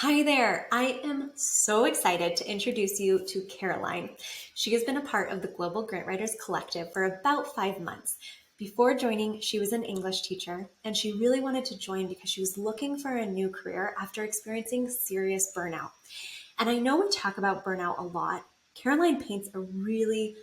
Hi there. I am so excited to introduce you to Caroline. She has been a part of the Global Grant Writers Collective for about 5 months. Before joining, she was an English teacher, and she really wanted to join because she was looking for a new career after experiencing serious burnout. And I know we talk about burnout a lot. Caroline paints a really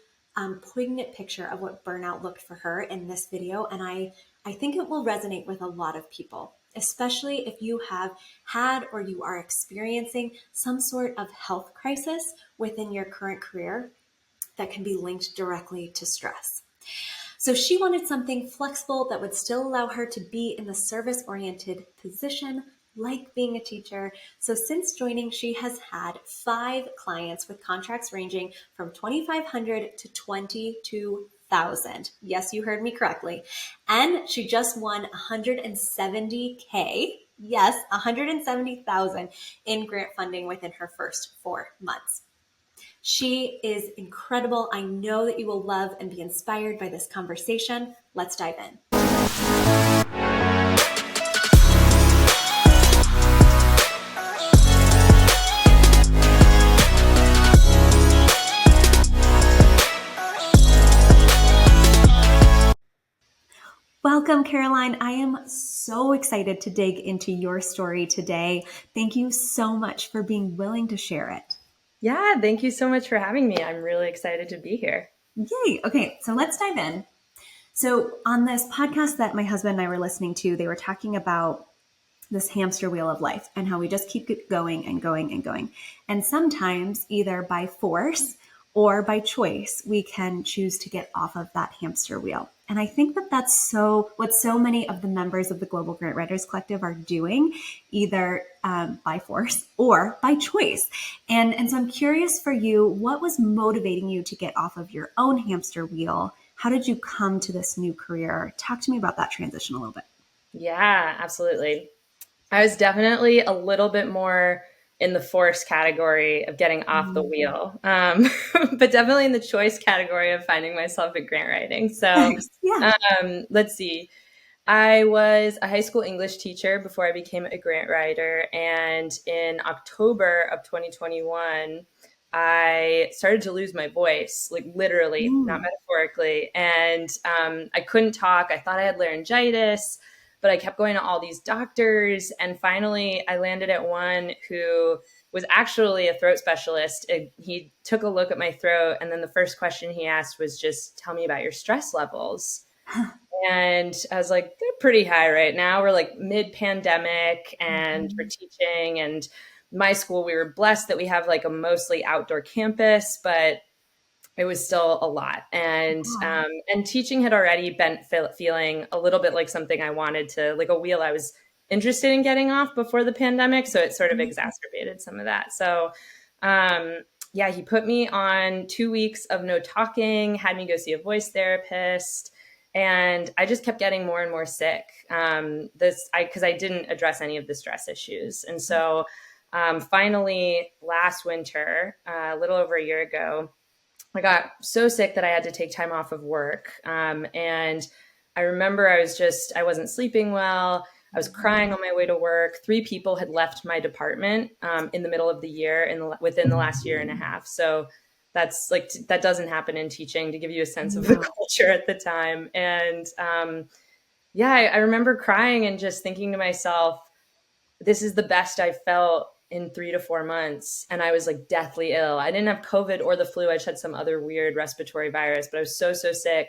poignant picture of what burnout looked for her in this video, and I think it will resonate with a lot of people, especially if you have had or you are experiencing some sort of health crisis within your current career that can be linked directly to stress. So she wanted something flexible that would still allow her to be in the service-oriented position, like being a teacher. So since joining, she has had 5 clients with contracts ranging from 2,500 to 22,000. Yes, you heard me correctly. And she just won 170K. Yes, 170,000 in grant funding within her first 4 months. She is incredible. I know that you will love and be inspired by this conversation. Let's dive in. Welcome, Caroline. I am so excited to dig into your story today. Thank you so much for being willing to share it. Yeah, thank you so much for having me. I'm really excited to be here. Yay. Okay, so let's dive in. So, on this podcast that my husband and I were listening to, they were talking about this hamster wheel of life and how we just keep it going and going and going. And sometimes, either by force or by choice, we can choose to get off of that hamster wheel. And I think that that's what so many of the members of the Global Grant Writers Collective are doing, either by force or by choice. And so I'm curious for you, what was motivating you to get off of your own hamster wheel? How did you come to this new career? Talk to me about that transition a little bit. Yeah, absolutely. I was definitely a little bit more in the force category of getting off the wheel, but definitely in the choice category of finding myself at grant writing. So Nice. Yeah. let's see. I was a high school English teacher before I became a grant writer. And in October of 2021, I started to lose my voice, like literally, not metaphorically. And I couldn't talk. I thought I had laryngitis, but I kept going to all these doctors. And finally, I landed at one who was actually a throat specialist. He took a look at my throat. And then the first question he asked was just, tell me about your stress levels. And I was like, they're pretty high right now. We're like mid-pandemic and we're teaching. And my school, we were blessed that we have like a mostly outdoor campus, but it was still a lot. And teaching had already been feeling a little bit like something I wanted to, like a wheel I was interested in getting off before the pandemic. So it sort of exacerbated some of that. So yeah, he put me on 2 weeks of no talking, had me go see a voice therapist. And I just kept getting more and more sick. Because I didn't address any of the stress issues. And so finally, last winter, a little over a year ago, I got so sick that I had to take time off of work. And I remember I wasn't sleeping well. I was crying on my way to work. 3 people had left my department in the middle of the year within the last year and a half. So that's like, that doesn't happen in teaching, to give you a sense of the culture at the time. And yeah, I remember crying and just thinking to myself, this is the best I've felt in 3 to 4 months. And I was like deathly ill. I didn't have COVID or the flu. I just had some other weird respiratory virus, but I was so sick.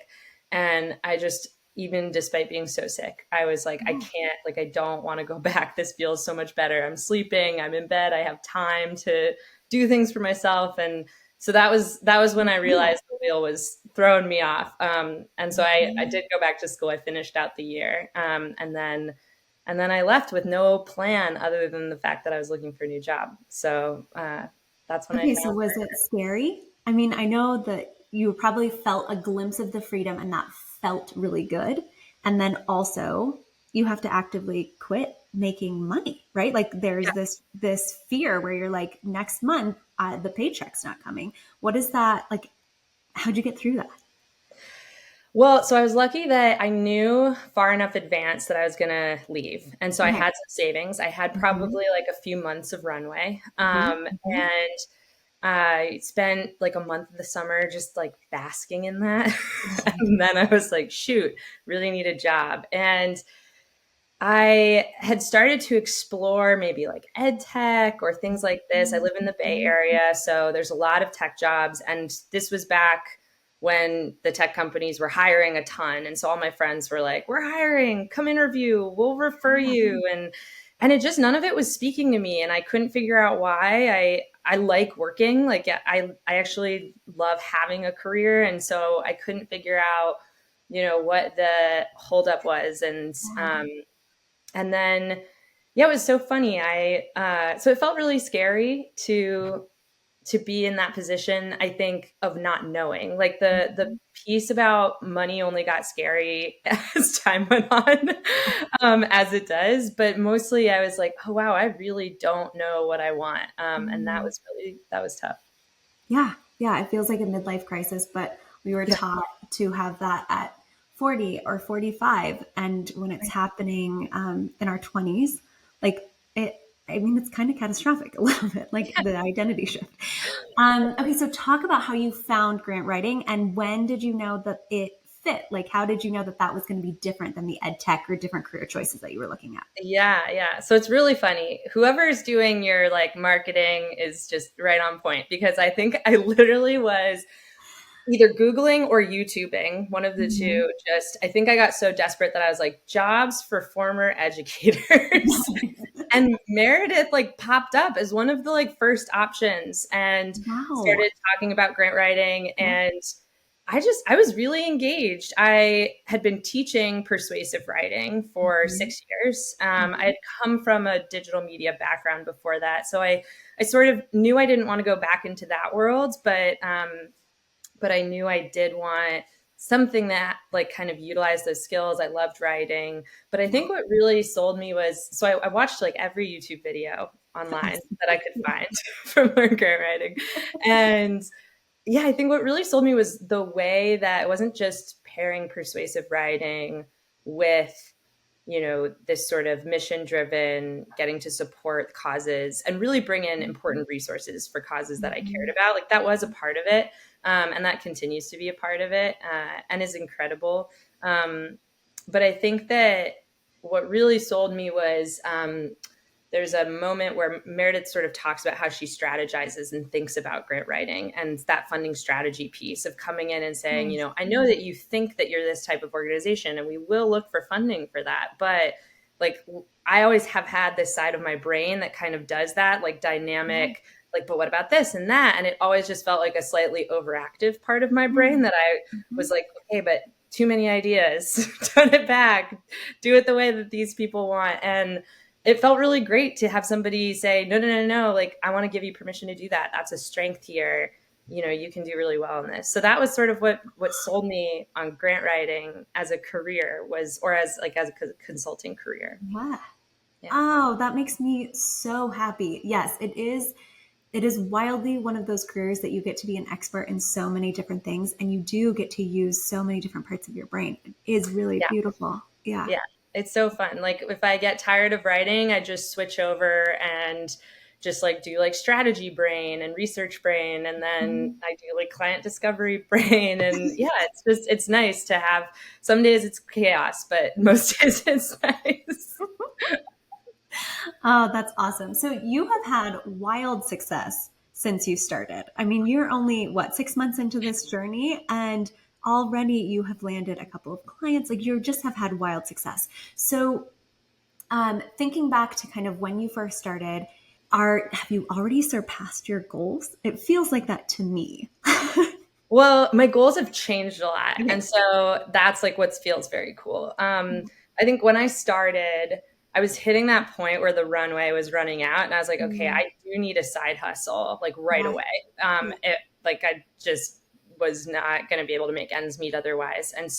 And I just, even despite being so sick, I was like, I can't, like, I don't want to go back. This feels so much better. I'm sleeping, I'm in bed, I have time to do things for myself. And so that was when I realized the wheel was throwing me off. And so I did go back to school. I finished out the year. And then I left with no plan other than the fact that I was looking for a new job. So that's when I found. So was it scary? I mean, I know that you probably felt a glimpse of the freedom and that felt really good. And then also you have to actively quit making money, right? Like there's this fear where you're like, next month, the paycheck's not coming. What is that like? How'd you get through that? Well, so I was lucky that I knew far enough advance that I was going to leave. And so I Okay. had some savings. I had Mhm, probably like a few months of runway. mhm, mhm. And I spent like a month of the summer just like basking in that. And then I was like, shoot, really need a job. And I had started to explore maybe like ed tech or things like this. I live in the Bay Mhm. Area, so there's a lot of tech jobs. And this was back when the tech companies were hiring a ton. And so all my friends were like, we're hiring, come interview, we'll refer Yeah. you. And it just none of it was speaking to me. And I couldn't figure out why. I like working. Like I actually love having a career. And so I couldn't figure out, what the holdup was. And then, yeah, it was so funny. So it felt really scary to be in that position. I think of not knowing, like the piece about money only got scary as time went on, as it does. But mostly, I was like, oh wow, I really don't know what I want, and Mhm. that was tough. Yeah, yeah, it feels like a midlife crisis, but we were Yeah. taught to have that at 40 or 45. And when it's happening in our 20s, like I mean, it's kind of catastrophic a little bit, like the identity shift. Okay, so talk about how you found grant writing and when did you know that it fit? Like, how did you know that that was going to be different than the ed tech or different career choices that you were looking at? Yeah, yeah. So it's really funny. Whoever's doing your like marketing is just right on point because I think I literally was either Googling or YouTubing, one of the Mhm. two. Just, I think I got so desperate that I was like, jobs for former educators. And Meredith like popped up as one of the like first options and Wow. started talking about grant writing. Yeah. And I was really engaged. I had been teaching persuasive writing for Mhm. 6 years. I Mhm. had come from a digital media background before that. So I sort of knew I didn't want to go back into that world, but I knew I did want something that like kind of utilized those skills. I loved writing, but I Yeah. think what really sold me was so I watched like every YouTube video online that I could find from learn grant writing, and yeah, I think what really sold me was the way that it wasn't just pairing persuasive writing with this sort of mission driven getting to support causes and really bring in Mhm. important resources for causes that I cared Mhm. about. Like that was a part of it, and that continues to be a part of it, and is incredible. But I think that what really sold me was there's a moment where Meredith sort of talks about how she strategizes and thinks about grant writing and that funding strategy piece of coming in and saying, Nice. I know that you think that you're this type of organization and we will look for funding for that. But like, I always have had this side of my brain that kind of does that, like Yeah. dynamic, like, but what about this and that? And it always just felt like a slightly overactive part of my brain Mm. that I Mhm. was like, okay, but too many ideas, tone it back, do it the way that these people want. And it felt really great to have somebody say, no, no, no, no, like, I want to give you permission to do that. That's a strength here. You can do really well in this. So that was sort of what sold me on grant writing as a career was, or as a consulting career. Yeah. Yeah. Oh, that makes me so happy. Yes, it is. It is wildly one of those careers that you get to be an expert in so many different things and you do get to use so many different parts of your brain. It is really Yeah. beautiful. Yeah. Yeah. It's so fun. Like if I get tired of writing, I just switch over and just like do like strategy brain and research brain. And then Mhm. I do like client discovery brain. And yeah, it's nice to have some days it's chaos, but most days it's nice. Oh, that's awesome. So you have had wild success since you started. I mean, you're only what, 6 months into this journey and already you have landed a couple of clients. Like you just have had wild success. So thinking back to kind of when you first started, have you already surpassed your goals? It feels like that to me. Well, my goals have changed a lot. And Okay. so that's like what feels very cool. I think when I started, I was hitting that point where the runway was running out. And I was like, okay, Mm, I do need a side hustle like right yeah. away. Yeah. Like I just was not going to be able to make ends meet otherwise. And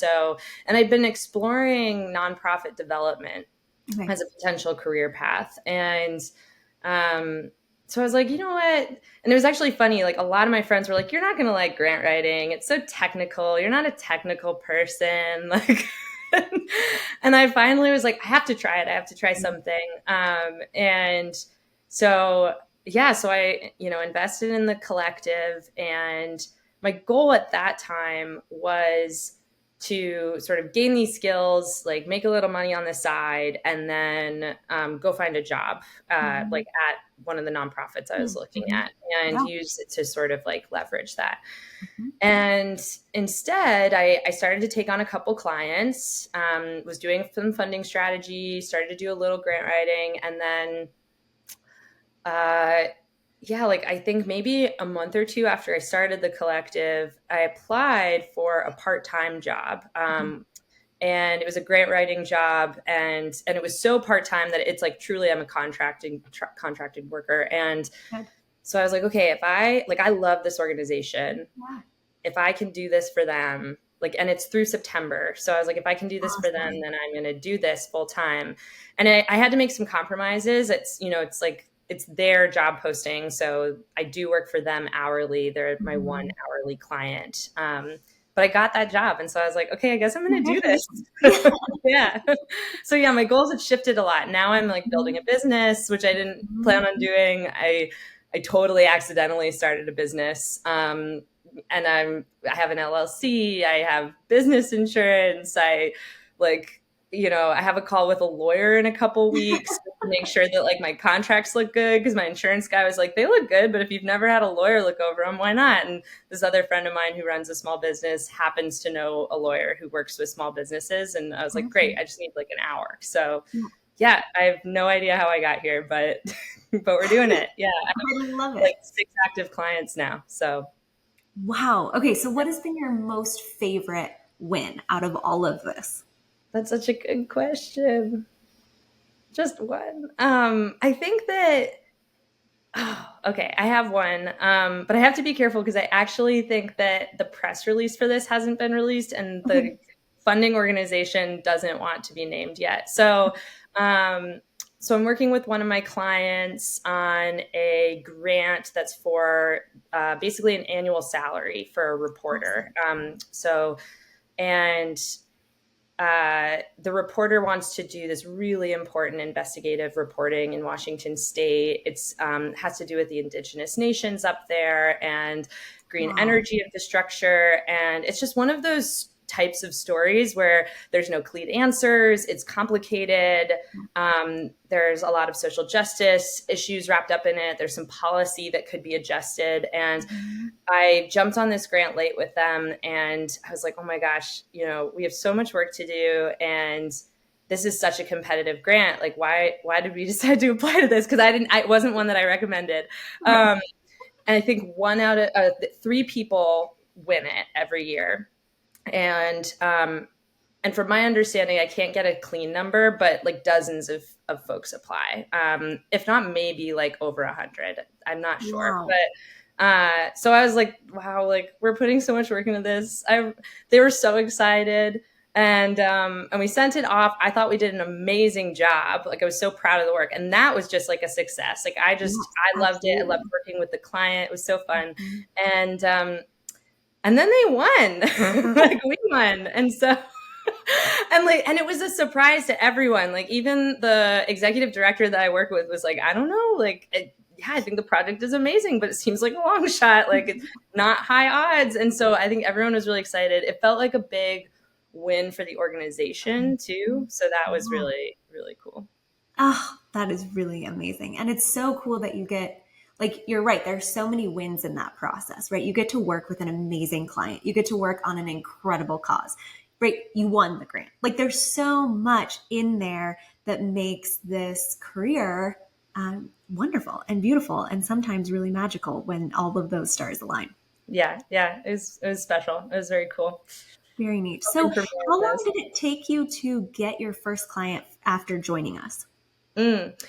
I'd been exploring nonprofit development Okay. as a potential career path. And um, so I was like, you know what? And it was actually funny. Like a lot of my friends were like, you're not going to like grant writing. It's so technical. You're not a technical person. Like, and I finally was like, I have to try it. I have to try something. And so, yeah, so I, invested in the collective, and my goal at that time was to sort of gain these skills, like make a little money on the side, and then go find a job, Mhm. like at one of the nonprofits I was looking Mhm. at, and Yeah. use it to sort of like leverage that. Mhm. And instead, I started to take on a couple clients, was doing some funding strategy, started to do a little grant writing, and then uh, yeah, like I think maybe a month or two after I started the collective, I applied for a part-time job. Mhm. And it was a grant writing job, and it was so part-time that it's like truly I'm a contracted worker. And Good. so I was like, okay, if I love this organization, Yeah. if I can do this for them, like, and it's through September. So I was like, if I can do this for them, Awesome. then I'm going to do this full time. And I had to make some compromises. It's like, it's their job posting. So I do work for them hourly. They're my one Mhm. hourly client. But I got that job. And so I was like, okay, I guess I'm going to do Congratulations. this. Yeah. So yeah, my goals have shifted a lot. Now I'm like building Mhm. a business, which I didn't Mhm. plan on doing. I totally accidentally started a business. And I have an LLC, I have business insurance, like, I have a call with a lawyer in a couple weeks to make sure that like my contracts look good, because my insurance guy was like, they look good, but if you've never had a lawyer look over them, why not? And this other friend of mine who runs a small business happens to know a lawyer who works with small businesses, and I was like, great, Awesome. I just need like an hour. So Yeah. yeah, I have no idea how I got here, but but we're doing it. Yeah, I have I love like it. 6 active clients now. So Wow. Okay, so what has been your most favorite win out of all of this? that's such a good question. Just one. I think that oh, okay, I have one. But I have to be careful because I actually think that the press release for this hasn't been released, and the Okay. funding organization doesn't want to be named yet. Um, so I'm working with one of my clients on a grant that's for basically an annual salary for a reporter. Awesome. And the reporter wants to do this really important investigative reporting in Washington State. It's has to do with the indigenous nations up there and green Wow. energy infrastructure, and it's just one of those types of stories where there's no clean answers. It's complicated. There's a lot of social justice issues wrapped up in it. There's some policy that could be adjusted, and Mhm. I jumped on this grant late with them, and I was like, oh my gosh, we have so much work to do, and this is such a competitive grant. Like, why did we decide to apply to this? Because it wasn't one that I recommended. Right. Um, and I think one out of 3 people win it every year. And from my understanding, I can't get a clean number, but like dozens of folks apply. If not, maybe like over 100. I'm not sure, Wow. but so I was like, wow, like we're putting so much work into this. They were so excited, and we sent it off. I thought we did an amazing job. Like I was so proud of the work, and that was just like a success. Like Yes, I loved it. I loved absolutely. working with the client. It was so fun, Mhm. and and then they won. Like we won, and so and it was a surprise to everyone. Like even the executive director that I work with was like, I don't know, like yeah, I think the project is amazing, but it seems like a long shot. Like it's not high odds. And so I think everyone was really excited. It felt like a big win for the organization too. So that was Wow. really, really cool. Oh, that is really amazing. And it's so cool that you get, like, you're right, there's so many wins in that process, right? You get to work with an amazing client, you get to work on an incredible cause, right? You won the grant. Like, there's so much in there that makes this career wonderful and beautiful and sometimes really magical when all of those stars align. Yeah, yeah. It was special. It was very cool. Very neat. So, Hoping for more how of long those. did it take you to get your first client after joining us? Mm.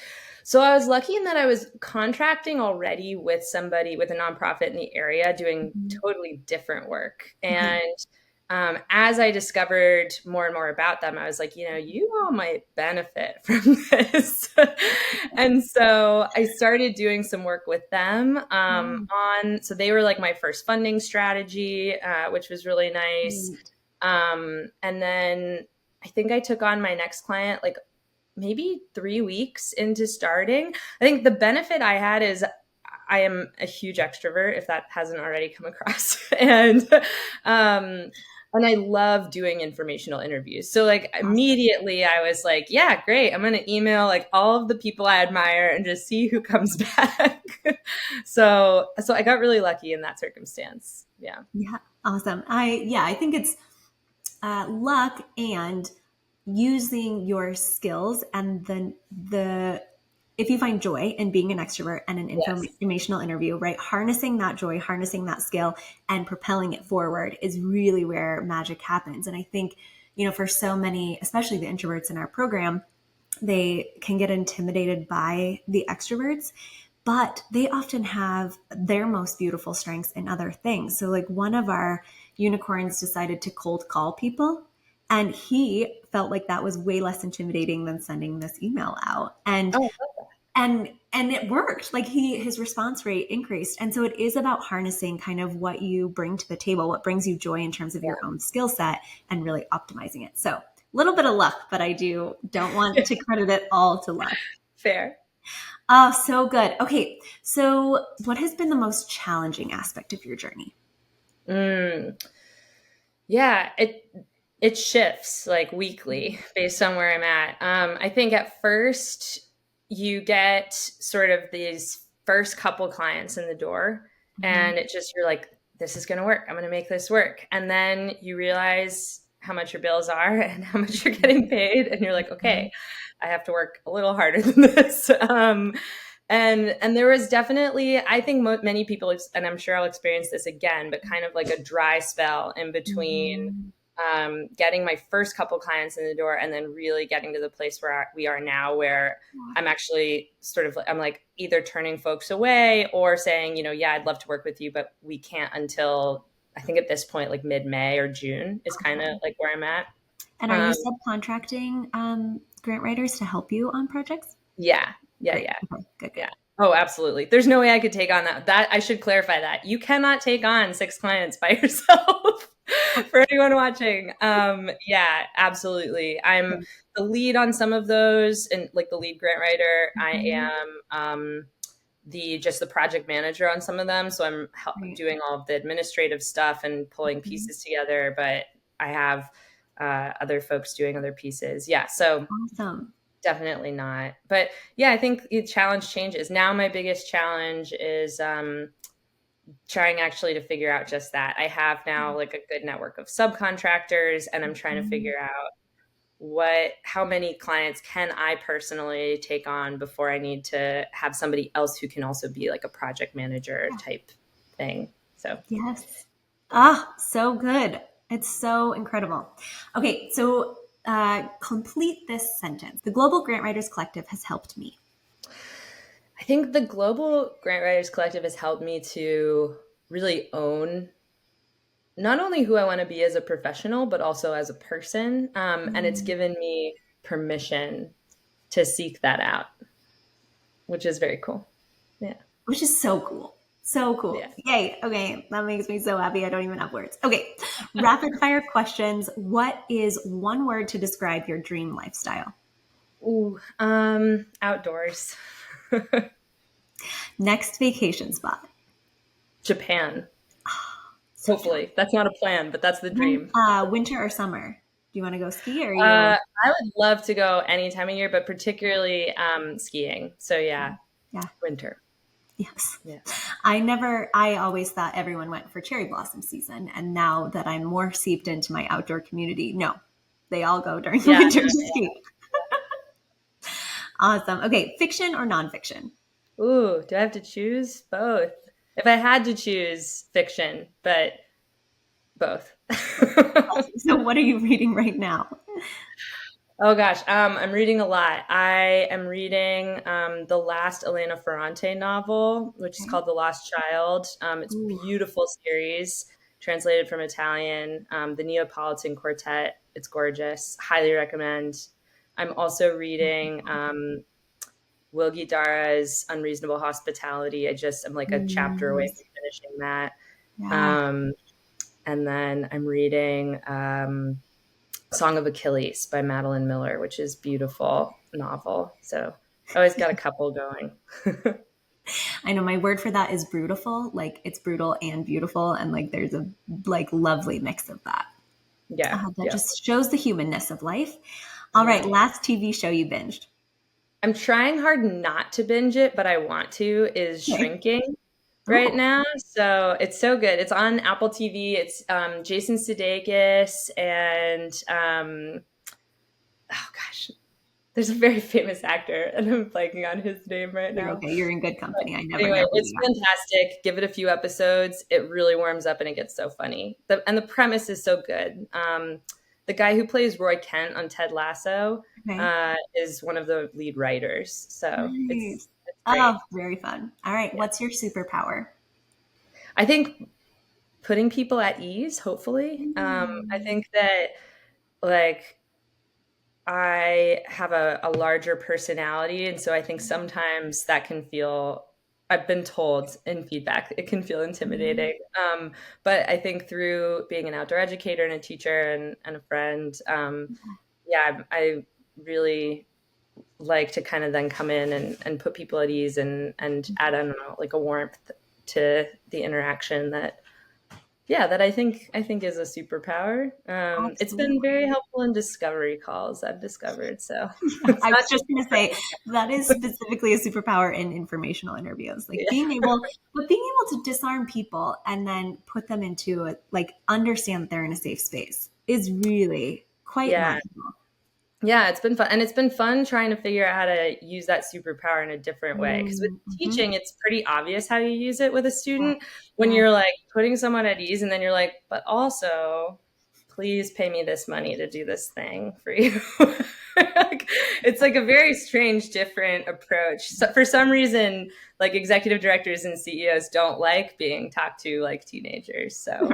So I was lucky in that I was contracting already with somebody with a nonprofit in the area doing Mhm. totally different work. Okay. And as I discovered more and more about them, I was like, you all might benefit from this. And so I started doing some work with them Wow. so they were like my first funding strategy, which was really nice. Great. And then I think I took on my next client like maybe 3 weeks into starting. I think the benefit I had is I am a huge extrovert, if that hasn't already come across. And I love doing informational interviews. So like Awesome. immediately I was like, yeah, great. I'm going to email like all of the people I admire and just see who comes back. So I got really lucky in that circumstance. Yeah. Yeah. Awesome. I think it's luck and using your skills and then the if you find joy in being an extrovert and an Yes. informational interview, right? Harnessing that joy, harnessing that skill and propelling it forward is really where magic happens. And I think, for so many, especially the introverts in our program, they can get intimidated by the extroverts, but they often have their most beautiful strengths in other things. So, like one of our unicorns decided to cold call people, and he felt like that was way less intimidating than sending this email out. Oh, And it worked. Like his response rate increased. And so it is about harnessing kind of what you bring to the table, what brings you joy in terms of your own skill set, and really optimizing it. So a little bit of luck, but I don't want to credit it all to luck. fair. Oh, so good. Okay. So what has been the most challenging aspect of your journey? Mm. Yeah, it shifts like weekly based on where I'm at. I think at first you get sort of these first couple clients in the door, Mhm. and you're like, this is going to work. I'm going to make this work, and then you realize how much your bills are and how much you're getting paid, and you're like, okay, I have to work a little harder than this. And there was definitely, I think many people, and I'm sure I'll experience this again, but kind of like a dry spell in between Mhm. getting my first couple clients in the door and then really getting to the place where we are now, where I'm actually I'm like either turning folks away or saying, yeah, I'd love to work with you, but we can't until I think at this point, like mid-May or June is kind of Okay. like where I'm at. And are you Um, subcontracting grant writers to help you on projects? yeah, yeah, Great. yeah. Okay. Good. Good. Yeah. Oh, absolutely. There's no way I could take on that. I should clarify that. You cannot take on 6 clients by yourself. For anyone watching. Yeah, absolutely. I'm Okay. the lead on some of those and like the lead grant writer. I Mhm. am the project manager on some of them. So I'm Great. doing all of the administrative stuff and pulling Mhm. pieces together, but I have other folks doing other pieces. Yeah. So Awesome. definitely not. But yeah, I think the challenge changes. Now my biggest challenge is trying actually to figure out just that. I have now like a good network of subcontractors, and I'm trying to Mhm. figure out how many clients can I personally take on before I need to have somebody else who can also be like a project manager type thing. So Yes. yeah. Ah, so good. It's so incredible. Okay, so complete this sentence. The Global Grant Writers Collective has helped me. I think the Global Grant Writers Collective has helped me to really own not only who I want to be as a professional, but also as a person. And it's Mm. given me permission to seek that out, which is very cool. Yeah. Which is so cool. So Yeah. cool. Yay. Okay, that makes me so happy. I don't even have words. Okay, rapid fire questions. What is one word to describe your dream lifestyle? Ooh, outdoors. Next vacation spot. Japan. So jealous. Hopefully. That's not a plan, but that's the dream. Winter or summer? Do you want to go ski or are you? I would love to go any time of year, but particularly skiing. So yeah, Yeah. winter. Yes. Yeah. I always thought everyone went for cherry blossom season. And now that I'm more seeped into my outdoor community, no, they all go during Yeah. winter ski. Awesome. Okay. Fiction or nonfiction? Ooh, do I have to choose? Both. If I had to choose fiction, but both. So, what are you reading right now? Oh gosh, I'm reading a lot. I am reading the last Elena Ferrante novel, which is Okay. called The Lost Child. It's a Ooh, beautiful series. translated from Italian. The Neapolitan Quartet. It's gorgeous. Highly recommend. I'm also reading Will Guidara's Unreasonable Hospitality. I'm like a chapter away Nice. from finishing that. Yeah. Um, and then I'm reading Song of Achilles by Madeline Miller, which is beautiful novel. So I always got a couple going. I know my word for that is brutal. Like it's brutal and beautiful. And like there's a like lovely mix of that. Yeah, That yeah, just shows the humanness of life. All right. yeah. Last TV show you binged. I'm trying hard not to binge it, but I want to, is Okay. Shrinking right Oh, now. So it's so good. It's on Apple TV. It's Jason Sudeikis and oh gosh, there's a very famous actor, and I'm blanking on his name right you're now. okay. You're in good company. I never Anyway, know who it's you are. fantastic. Give it a few episodes. It really warms up and it gets so funny. And the premise is so good. The guy who plays Roy Kent on Ted Lasso Okay. is one of the lead writers. So Nice. it's Oh, great. very fun. All right. Yeah. What's your superpower? I think putting people at ease, hopefully. I Mm. think that like I have a larger personality. And so I think sometimes that can feel, I've been told in feedback, it can feel intimidating. But I think through being an outdoor educator and a teacher and a friend, yeah, I really like to kind of then come in and put people at ease and add, I don't know, like a warmth to the interaction that that I think is a superpower. It's been Absolutely. very helpful in discovery calls, I've discovered. So it's I not was just just going to say that is specifically a superpower in informational interviews. Like yeah, being able to disarm people and then put them into like understand that they're in a safe space is really quite yeah, magical. yeah. It's been fun, and it's been fun trying to figure out how to use that superpower in a different way. Because with Mm-hmm. teaching, it's pretty obvious how you use it with a Yeah. student when Yeah. you're like putting someone at ease, and then you're like, but also please pay me this money to do this thing for you. Like, it's like a very strange, different approach. So for some reason, like executive directors and CEOs don't like being talked to like teenagers. So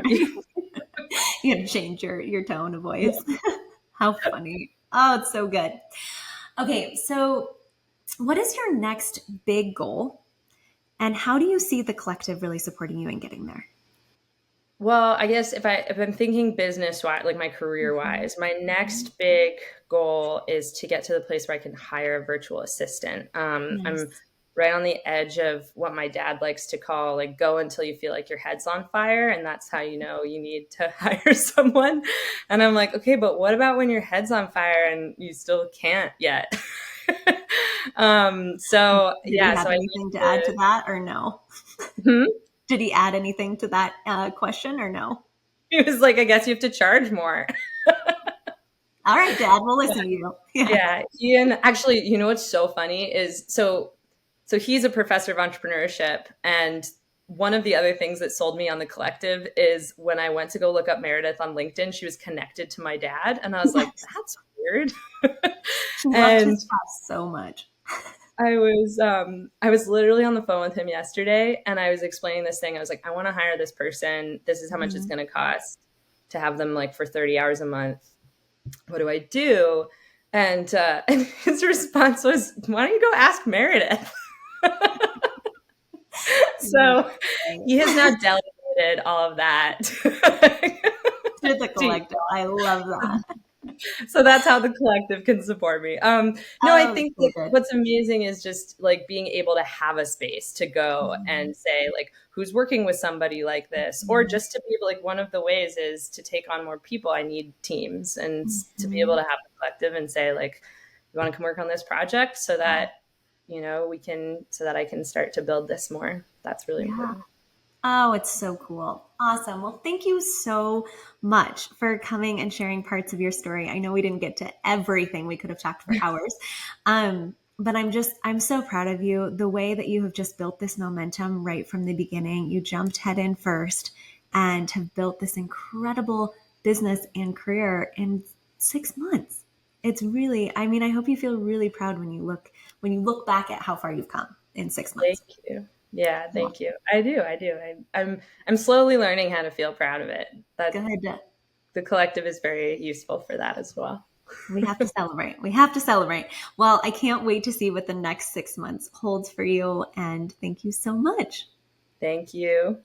You have to change your tone of yeah. voice. How funny. Oh, it's so good. Okay, so what is your next big goal? And how do you see the collective really supporting you in getting there? Well, I guess if I'm thinking business wise, like my career Mhm. wise, my Mhm. next big goal is to get to the place where I can hire a virtual assistant. I'm Nice. right on the edge of what my dad likes to call like go until you feel like your head's on fire, and that's how you know you need to hire someone. And I'm like, okay, but what about when your head's on fire and you still can't yet? So Did he yeah, have so I anything to need add to that or no? to. Did he add anything to that question or no? He was like, I guess you have to charge more. All right, Dad, we'll listen to you. Yeah. Yeah, Ian. Actually, you know what's so funny is so he's a professor of entrepreneurship, and one of the other things that sold me on the collective is when I went to go look up Meredith on LinkedIn, she was connected to my dad, and I was like, that's weird. She loved his And stuff so much. I was literally on the phone with him yesterday, and I was explaining this thing. I was like, I want to hire this person. This is how much it's Mhm. going to cost to have them like for 30 hours a month. What do I do? And his response was, why don't you go ask Meredith? So he has now delegated all of that. To the to collective. I love that. so that's how the collective can support me. No, I Oh, think so that good. what's amazing is just like being able to have a space to go Mhm. and say like who's working with somebody like this, or Mhm. just to be able, like one of the ways is to take on more people. I need teams, and to be able Mhm. to have a collective and say like, you want to come work on this project so that we can so that I can start to build this more. That's really Yeah. important. Oh, it's so cool. Awesome. Well, thank you so much for coming and sharing parts of your story. I know we didn't get to everything. We could have talked for hours. But I'm so proud of you. The way that you have just built this momentum right from the beginning. You jumped head in first and have built this incredible business and career in 6 months. It's really, I mean, I hope you feel really proud when you look back at how far you've come in six Thank months. you. Yeah, thank you. I do. I do. I'm slowly learning how to feel proud of it. That Good. the collective is very useful for that as well. We have to celebrate. We have to celebrate. Well, I can't wait to see what the next 6 months holds for you. And thank you so much. Thank you.